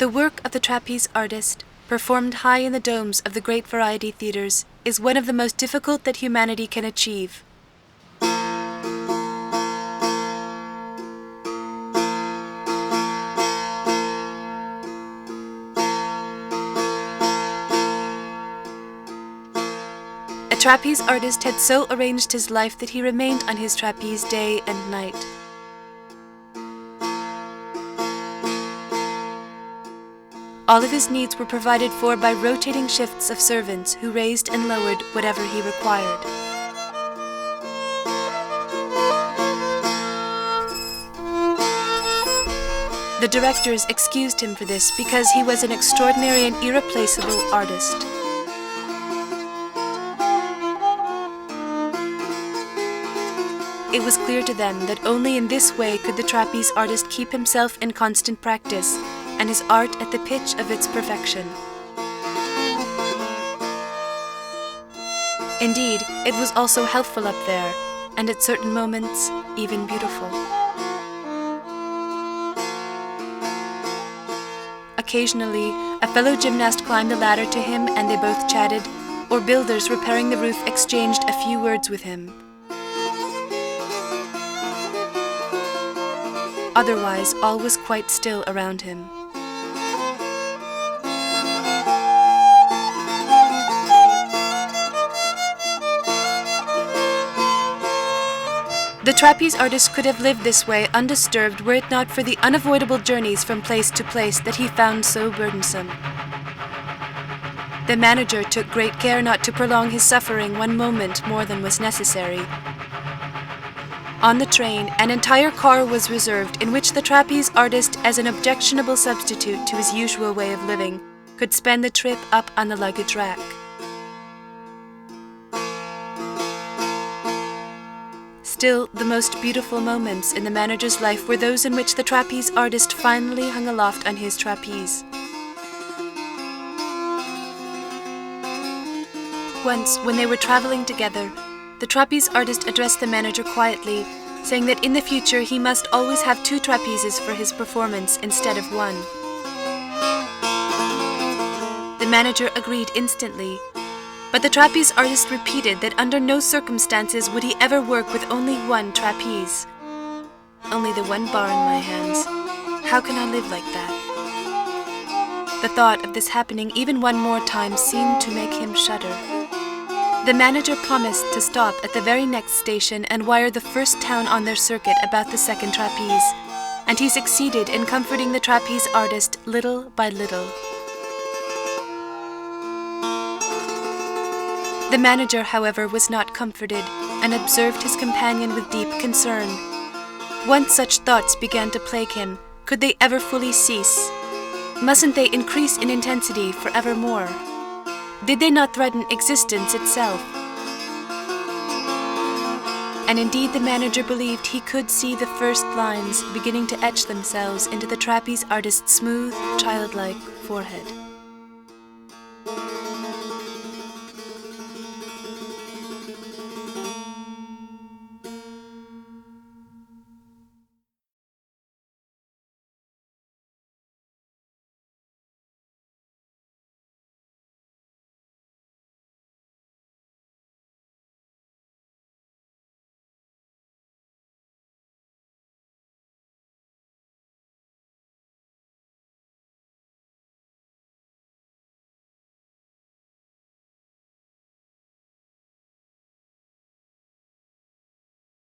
The work of the trapeze artist, performed high in the domes of the great variety theaters, is one of the most difficult that humanity can achieve. A trapeze artist had so arranged his life that he remained on his trapeze day and night. All of his needs were provided for by rotating shifts of servants who raised and lowered whatever he required. The directors excused him for this because he was an extraordinary and irreplaceable artist. It was clear to them that only in this way could the trapeze artist keep himself in constant practice and his art at the pitch of its perfection. Indeed, it was also healthful up there, and at certain moments, even beautiful. Occasionally, a fellow gymnast climbed the ladder to him and they both chatted, or builders repairing the roof exchanged a few words with him. Otherwise, all was quite still around him. The trapeze artist could have lived this way undisturbed were it not for the unavoidable journeys from place to place that he found so burdensome. The manager took great care not to prolong his suffering one moment more than was necessary. On the train, an entire car was reserved in which the trapeze artist, as an objectionable substitute to his usual way of living, could spend the trip up on the luggage rack. Still, the most beautiful moments in the manager's life were those in which the trapeze artist finally hung aloft on his trapeze. Once, when they were traveling together, the trapeze artist addressed the manager quietly, saying that in the future he must always have 2 trapezes for his performance instead of 1. The manager agreed instantly, but the trapeze artist repeated that under no circumstances would he ever work with only 1 trapeze. Only the 1 bar in my hands. How can I live like that? The thought of this happening even one more time seemed to make him shudder. The manager promised to stop at the very next station and wire the first town on their circuit about the 2nd trapeze, and he succeeded in comforting the trapeze artist little by little. The manager, however, was not comforted and observed his companion with deep concern. Once such thoughts began to plague him, could they ever fully cease? Mustn't they increase in intensity forevermore? Did they not threaten existence itself? And indeed the manager believed he could see the first lines beginning to etch themselves into the trapeze artist's smooth, childlike forehead.